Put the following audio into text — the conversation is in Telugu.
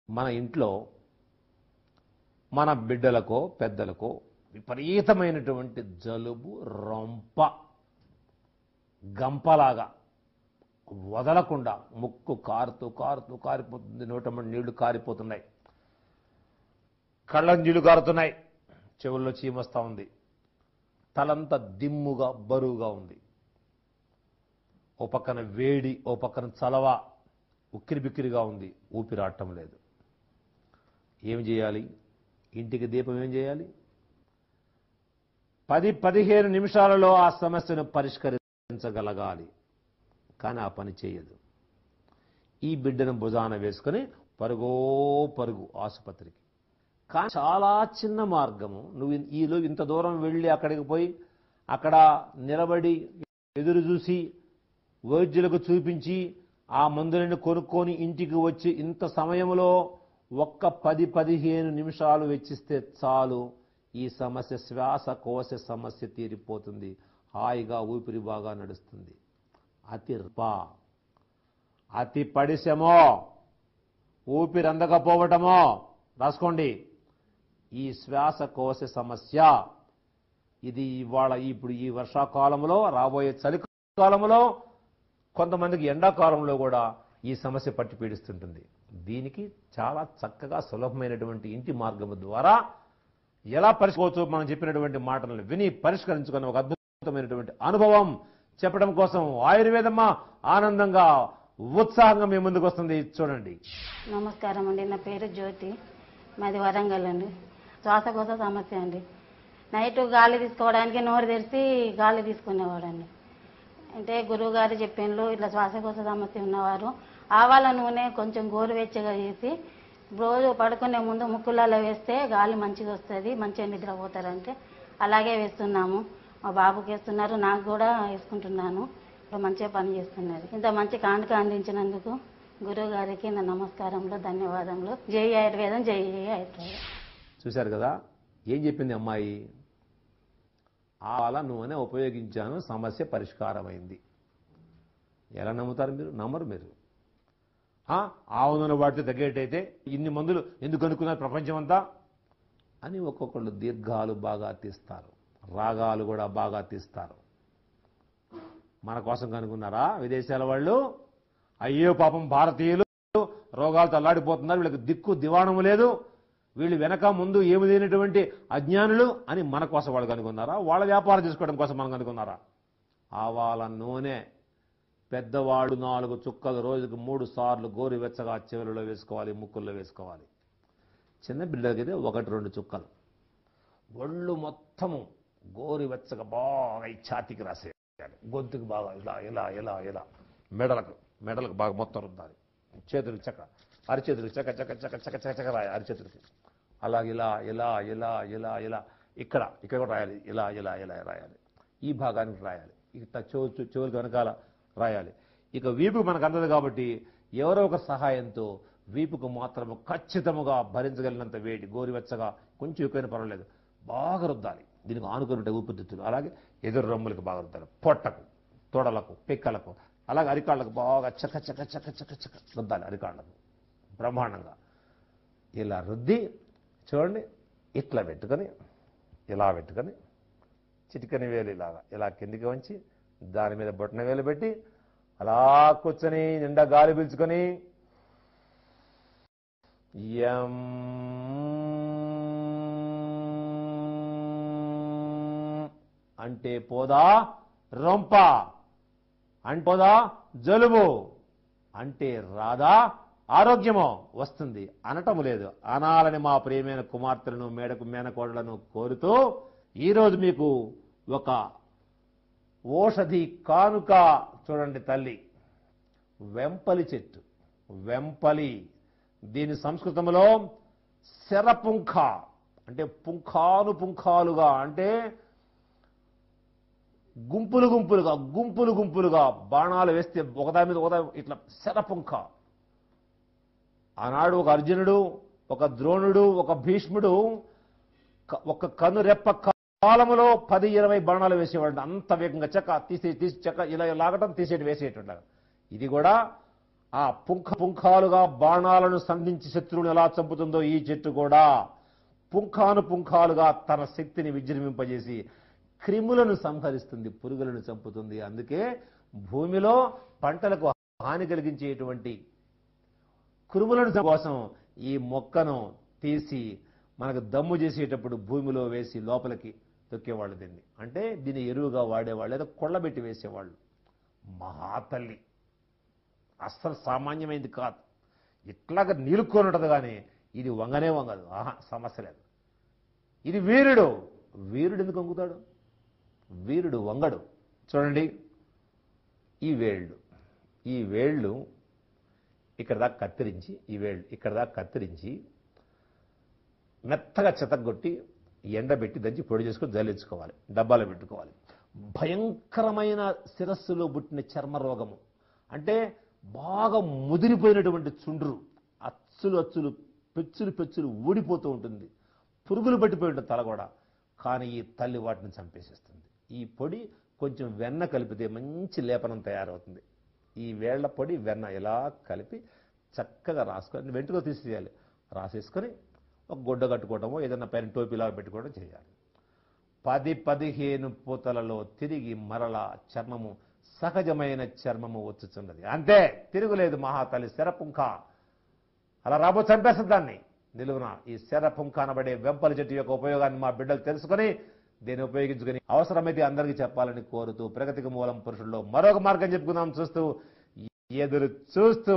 మన ఇంట్లో మన బిడ్డలకో పెద్దలకో విపరీతమైనటువంటి జలుబు రొంప గంపలాగా వదలకుండా ముక్కు కారుతూ కారుతూ కారిపోతుంది, నోటమ్మడి నీళ్లు కారిపోతున్నాయి, కళ్ళ నీళ్లు కారుతున్నాయి, చెవుల్లో చీమొస్తా ఉంది, తలంతా దిమ్ముగా బరువుగా ఉంది, ఓ పక్కన వేడి ఓ పక్కన చలవ ఉక్కిరిబిక్కిరిగా ఉంది, ఊపిరాటం లేదు. ఏం చేయాలి? ఇంటికి దీపం ఏం చేయాలి? 10-15 నిమిషాలలో ఆ సమస్యను పరిష్కరించగలగాలి. కానీ ఆ పని చేయదు. ఈ బిడ్డను భుజాన వేసుకొని పరుగో పరుగు ఆసుపత్రికి. కానీ చాలా చిన్న మార్గము. నువ్వు ఈలో ఇంత దూరం వెళ్ళి అక్కడికి పోయి అక్కడ నిలబడి ఎదురు చూసి వైద్యులకు చూపించి ఆ మందులను కొనుక్కొని ఇంటికి వచ్చి ఇంత సమయంలో ఒక్క 10-15 నిమిషాలు వెచ్చిస్తే చాలు, ఈ సమస్య శ్వాసకోశ సమస్య తీరిపోతుంది, హాయిగా ఊపిరి బాగా నడుస్తుంది. అతి పడిశమో ఊపిరి అందకపోవటమో రాసుకోండి. ఈ శ్వాసకోశ సమస్య ఇది ఇప్పుడు ఈ వర్షాకాలంలో, రాబోయే చలికాలంలో, కొంతమందికి ఎండాకాలంలో కూడా ఈ సమస్య పట్టి పీడిస్తుంటుంది. దీనికి చాలా చక్కగా సులభమైనటువంటి ఇంటి మార్గం ద్వారా ఎలా పరిష్కరించుకోవచ్చు మనం చెప్పినటువంటి మాటలను విని పరిష్కరించుకున్న ఒక అద్భుతమైనటువంటి అనుభవం చెప్పడం కోసం ఆయుర్వేదమ్మ ఆనందంగా ఉత్సాహంగా మీ ముందుకు వస్తుంది. చూడండి. నమస్కారం అండి, నా పేరు జ్యోతి, మాది వరంగల్ అండి. శ్వాసకోశ సమస్య అండి. నైట్ గాలి తీసుకోవడానికి నోరు తెరిచి గాలి తీసుకునేవాడండి. అంటే గురువు గారు చెప్పిండ్రు, ఇట్లా శ్వాసకోశ సమస్య ఉన్నవారు ఆవాల నూనె కొంచెం గోరువెచ్చగా చేసి రోజు పడుకునే ముందు ముక్కులలో వేస్తే గాలి మంచిగా వస్తుంది, మంచిగా నిద్రపోతారంటే అలాగే వేస్తున్నాము. మా బాబుకి వేస్తున్నారు, నాకు కూడా వేసుకుంటున్నాను. ఇప్పుడు మంచిగా పని చేస్తున్నది. ఇంత మంచి కానుక అందించినందుకు గురువు గారికి నా నమస్కారంలో ధన్యవాదములు. జై ఆయుర్వేదం, జై ఆయుర్వేదం. చూశారు కదా ఏం చెప్పింది అమ్మాయి? ఆవాల నూనె ఉపయోగించాను, సమస్య పరిష్కారమైంది. ఎలా నమ్ముతారు మీరు? నమ్మరు మీరు. ఆవు నూనె వాడితే తగ్గేటైతే ఇన్ని మందులు ఎందుకు అనుకున్నారు ప్రపంచం అంతా అని ఒక్కొక్కళ్ళు దీర్ఘాలు బాగా తీస్తారు, రాగాలు కూడా బాగా తీస్తారు. మన కోసం కనుక్కున్నారా విదేశాల వాళ్ళు? అయ్యో పాపం భారతీయులు రోగాలతో అల్లాడిపోతున్నారు, వీళ్ళకి దిక్కు దివాణము లేదు, వీళ్ళు వెనక ముందు ఏమి లేనటువంటి అజ్ఞానులు అని మన కోసం వాళ్ళు కనుక్కున్నారా? వాళ్ళ వ్యాపారం చేసుకోవడం కోసం మనం కనుక్కున్నారా? ఆవాల నూనె పెద్దవాడు 4 చుక్కలు రోజుకు 3 సార్లు గోరువెచ్చగా చెవులలో వేసుకోవాలి, ముక్కుల్లో వేసుకోవాలి. చిన్న బిడ్డలకైతే 1-2 చుక్కలు. ఒళ్ళు మొత్తము గోరువెచ్చగా బాగా ఈ ఛాతీకి రాసేయాలి, గొంతుకు బాగా ఇలా ఇలా ఇలా ఇలా, మెడలకు బాగా మొత్తం రుద్దాలి, చేతులకు చక్క, అరిచేతులకు చక్క చక్క చక్క చక్క చక్క చక్క రాయాలి, అరిచేతులకి అలాగే ఇలా ఇలా ఇలా ఇలా ఇలా, ఇక్కడ కూడా రాయాలి, ఇలా ఇలా ఇలా రాయాలి, ఈ భాగానికి రాయాలి, ఇక చెవులకు వెనకాల రాయాలి. ఇక వీపుకు మనకు అందదు కాబట్టి ఎవరో ఒక సహాయంతో వీపుకు మాత్రము ఖచ్చితముగా భరించగలిగినంత వేడి గోరువెచ్చగా, కొంచెం ఎక్కువైనా పర్వాలేదు, బాగా రుద్దాలి. దీనికి ఆనుకుని ఊపిరితిత్తులు, అలాగే ఎదురు రొమ్ములకు బాగా రుద్దాలి, పొట్టకు, తొడలకు, పిక్కలకు, అలాగే అరికాళ్ళకు బాగా చక్క చక్క చక్క చక్క చక్క రుద్దాలి. అరికాళ్ళకు బ్రహ్మాండంగా ఇలా రుద్ది చూడండి, ఇట్లా పెట్టుకొని ఇలా పెట్టుకొని చిటికని వేలు ఇలాగా ఇలా కిందికి వంచి దాని మీద బొట్టన వేలు పెట్టి అలా కూర్చొని నిండా గాలి పీల్చుకొని అంటే పోదా రొంప, అంటోదా జలుబు, అంటే రాదా ఆరోగ్యమో వస్తుంది అనటము లేదు. అనాలని మా ప్రియమైన కుమార్తెలను మేనకోడలను కోరుతూ ఈరోజు మీకు ఒక ఓషధి కానుక. చూడండి తల్లి, వెంపలి చెట్టు. వెంపలి, దీని సంస్కృతంలో శరపుంఖ అంటే పుంఖాలుగా అంటే గుంపులుగా బాణాలు వేస్తే ఒకదాని మీద ఒకదాని ఇట్లా శరపుంఖ. ఆనాడు ఒక అర్జునుడు, ఒక ద్రోణుడు, ఒక భీష్ముడు ఒక కన్ను రెప్ప కాలములో 10-20 బాణాలు వేసేవాడు. అంత వేగంగా చెక్క తీసి చెక్క ఇలా లాగటం తీసేటి వేసేటుండగా ఇది కూడా ఆ పుంఖాలుగా బాణాలను సంధించి శత్రువుని ఎలా చంపుతుందో ఈ చెట్టు కూడా పుంఖాలుగా తన శక్తిని విజృంభింపజేసి క్రిములను సంహరిస్తుంది, పురుగులను చంపుతుంది. అందుకే భూమిలో పంటలకు హాని కలిగించేటువంటి క్రిములను కోసం ఈ మొక్కను తీసి మనకు దమ్ము చేసేటప్పుడు భూమిలో వేసి లోపలికి తొక్కేవాళ్ళు దీన్ని. అంటే దీన్ని ఎరువుగా వాడేవాళ్ళు, లేదా కొళ్ళబెట్టి వేసేవాళ్ళు. మహాతల్లి అస్సలు సామాన్యమైంది కాదు. ఇట్లాగ నిలుక్కొని ఉంటుంది, కానీ ఇది వంగనే వంగదు. సమస్య లేదు. ఇది వీరుడు. వీరుడు ఎందుకు వంగుతాడు? వీరుడు వంగడు. చూడండి, ఈ వేళ్ళు ఇక్కడ దాకా కత్తిరించి, ఈ వేళ్ళు ఇక్కడ దాకా కత్తిరించి మెత్తగా చెతగొట్టి ఎండబెట్టి దంచి పొడి చేసుకొని జల్లించుకోవాలి, డబ్బాలో పెట్టుకోవాలి. భయంకరమైన శిరస్సులో పుట్టిన చర్మ రోగము అంటే బాగా ముదిరిపోయినటువంటి చుండ్రు, అచ్చులు పెచ్చులు ఊడిపోతూ ఉంటుంది, పురుగులు పట్టిపోయి ఉంటుంది తల కూడా. కానీ ఈ తల్లి వాటిని చంపేసేస్తుంది. ఈ పొడి కొంచెం వెన్న కలిపితే మంచి లేపనం తయారవుతుంది. ఈ వేళ్ల పొడి వెన్న ఇలా కలిపి చక్కగా రాసుకొని వెంట్రుక తీసేయాలి. రాసేసుకొని ఒక గుడ్డ కట్టుకోవడమో ఏదైనా పైన టోపీలాగా పెట్టుకోవడం చేయాలి. 10-15 పూతలలో తిరిగి మరలా చర్మము సహజమైన చర్మము వచ్చుచున్నది. అంతే, తిరుగులేదు. మహాతల్లి శరపుంఖ అలా రాబో చంపేస్తుంది దాన్ని నిలువున. ఈ శరపుంఖ అనబడే వెంపల చెట్టు యొక్క ఉపయోగాన్ని మా బిడ్డలు తెలుసుకొని దీన్ని ఉపయోగించుకొని అవసరమైతే అందరికీ చెప్పాలని కోరుతూ ప్రగతికి మూలం పురుషుల్లో మరొక మార్గం చెప్పుకుందాం. ఎదురు చూస్తూ